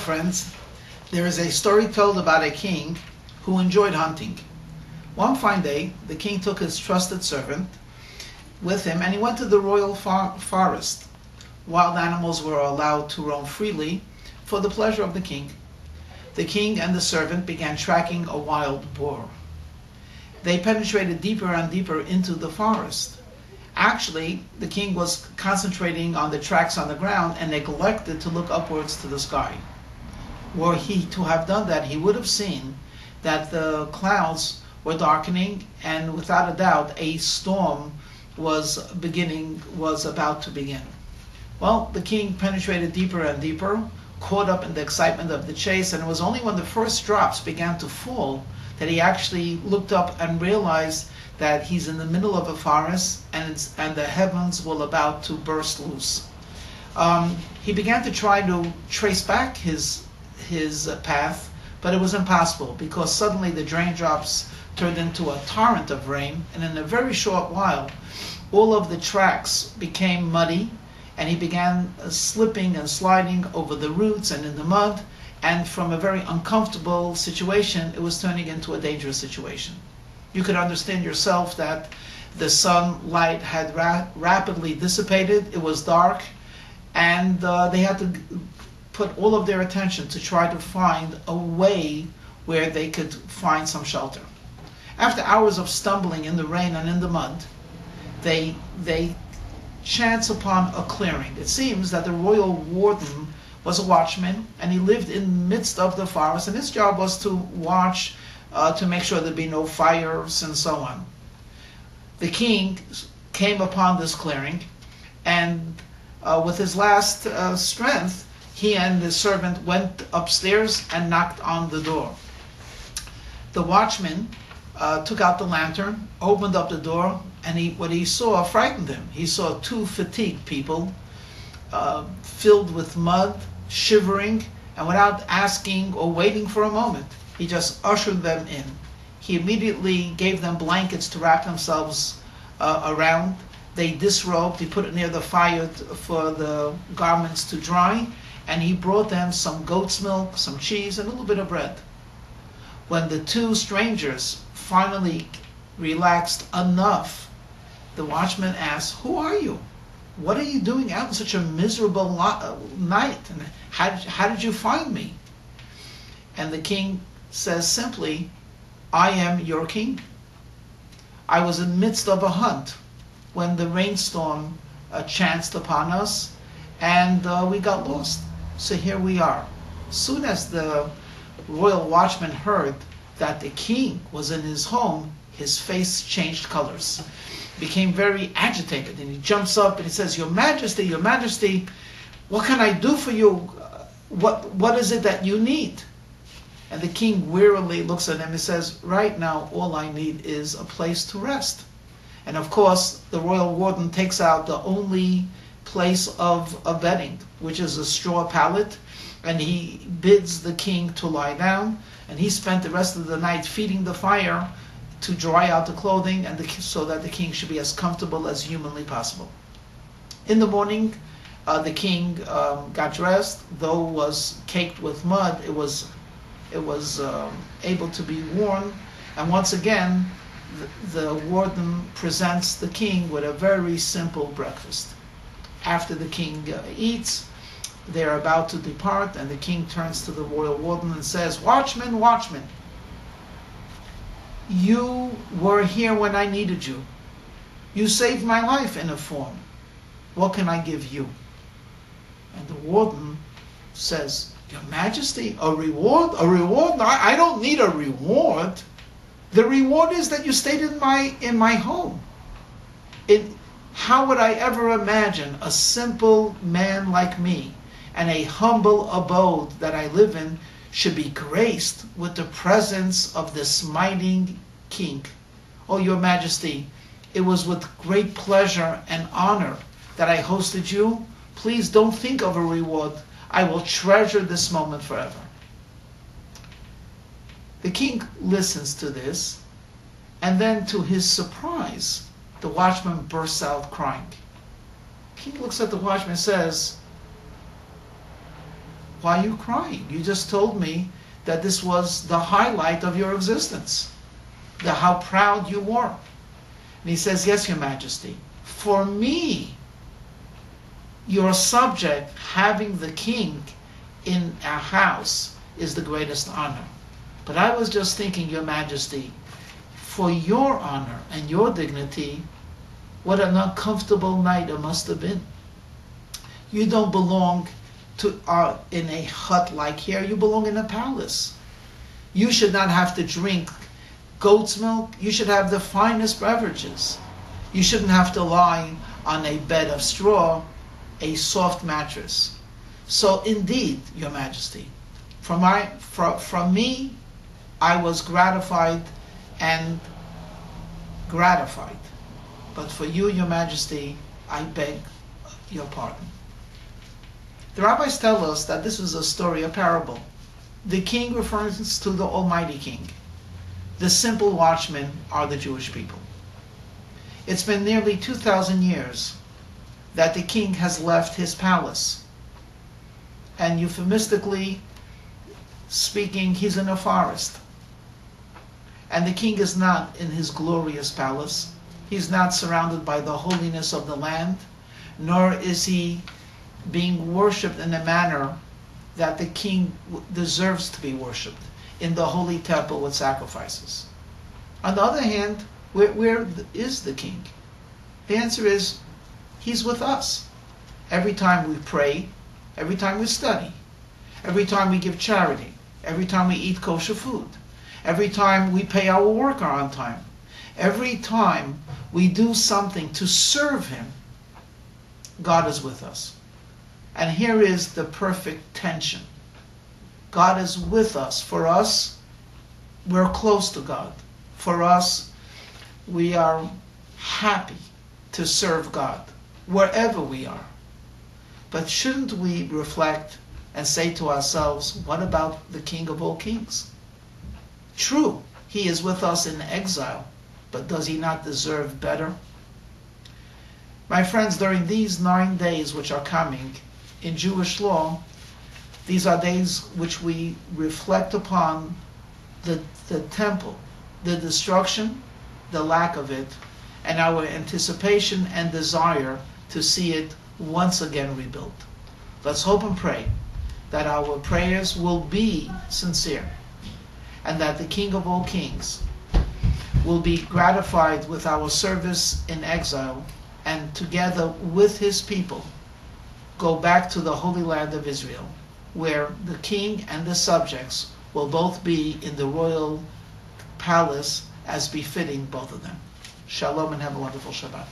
friends. There is a story told about a king who enjoyed hunting. One fine day, the king took his trusted servant with him and he went to the royal forest. Wild animals were allowed to roam freely for the pleasure of the king. The king and the servant began tracking a wild boar. They penetrated deeper and deeper into the forest. Actually, the king was concentrating on the tracks on the ground and neglected to look upwards to the sky. Were he to have done that, he would have seen that the clouds were darkening, and without a doubt a storm was about to begin. Well, the king penetrated deeper and deeper, caught up in the excitement of the chase, and it was only when the first drops began to fall that he actually looked up and realized that he's in the middle of a forest and the heavens were about to burst loose. He began to try to trace back his path, but it was impossible because suddenly the raindrops turned into a torrent of rain, and in a very short while all of the tracks became muddy, and he began slipping and sliding over the roots and in the mud, and from a very uncomfortable situation it was turning into a dangerous situation. You could understand yourself that the sunlight had rapidly dissipated, it was dark, and they had to put all of their attention to try to find a way where they could find some shelter. After hours of stumbling in the rain and in the mud, they chance upon a clearing. It seems that the royal warden was a watchman, and he lived in the midst of the forest, and his job was to watch to make sure there'd be no fires and so on. The king came upon this clearing, and with his last strength, he and the servant went upstairs and knocked on the door. The watchman took out the lantern, opened up the door, and what he saw frightened him. He saw two fatigued people filled with mud, shivering, and without asking or waiting for a moment, he just ushered them in. He immediately gave them blankets to wrap themselves around. They disrobed, he put it near the fire for the garments to dry, and he brought them some goat's milk, some cheese, and a little bit of bread. When the two strangers finally relaxed enough, the watchman asked, "Who are you? What are you doing out in such a miserable night? And how did you find me?" And the king says simply, "I am your king. I was in the midst of a hunt when the rainstorm chanced upon us, and we got lost. So here we are." Soon as the royal watchman heard that the king was in his home, his face changed colors, became very agitated, and he jumps up and he says, Your Majesty, what can I do for you? What is it that you need?" And the king wearily looks at him and says, "Right now, all I need is a place to rest." And of course, the royal warden takes out the only place of bedding, which is a straw pallet, and he bids the king to lie down, and he spent the rest of the night feeding the fire to dry out the clothing, and so that the king should be as comfortable as humanly possible. In the morning, the king got dressed. Though it was caked with mud, it was able to be worn, and once again the warden presents the king with a very simple breakfast. After the king eats, they're about to depart, and the king turns to the royal warden and says, Watchman, you were here when I needed you. You saved my life in a form. What can I give you?" And the warden says, "Your Majesty, a reward? A reward? No, I don't need a reward. The reward is that you stayed in my home. How would I ever imagine a simple man like me and a humble abode that I live in should be graced with the presence of this mighty king? Oh, Your Majesty, it was with great pleasure and honor that I hosted you. Please don't think of a reward. I will treasure this moment forever." The king listens to this, and then to his surprise, the watchman bursts out crying. The king looks at the watchman and says, Why are you crying? You just told me that this was the highlight of your existence, how proud you were. And he says, yes, Your Majesty. For me, your subject, having the king in our house, is the greatest honor. But I was just thinking, Your Majesty, for your honor and your dignity, what an uncomfortable night it must have been. You don't belong to in a hut like here. You belong in a palace. You should not have to drink goat's milk. You should have the finest beverages. You shouldn't have to lie on a bed of straw, a soft mattress. So indeed, Your Majesty, from me, I was gratified and gratified. But for you, Your Majesty, I beg your pardon. The rabbis tell us that this is a story, a parable. The king refers to the Almighty King. The simple watchmen are the Jewish people. It's been nearly 2,000 years that the king has left his palace. And euphemistically speaking, he's in a forest. And the king is not in his glorious palace. He's not surrounded by the holiness of the land, nor is he being worshipped in a manner that the king deserves to be worshipped, in the holy temple with sacrifices. On the other hand, where is the king? The answer is, he's with us. Every time we pray, every time we study, every time we give charity, every time we eat kosher food, every time we pay our worker on time, every time we do something to serve him, God is with us. And here is the perfect tension. God is with us. For us, we're close to God. For us, we are happy to serve God wherever we are. But shouldn't we reflect and say to ourselves, what about the King of all kings? True, he is with us in exile, but does he not deserve better? My friends, during these 9 days which are coming, in Jewish law, these are days which we reflect upon the temple, the destruction, the lack of it, and our anticipation and desire to see it once again rebuilt. Let's hope and pray that our prayers will be sincere, and that the King of all kings will be gratified with our service in exile, and together with his people go back to the Holy Land of Israel, where the king and the subjects will both be in the royal palace as befitting both of them. Shalom, and have a wonderful Shabbat.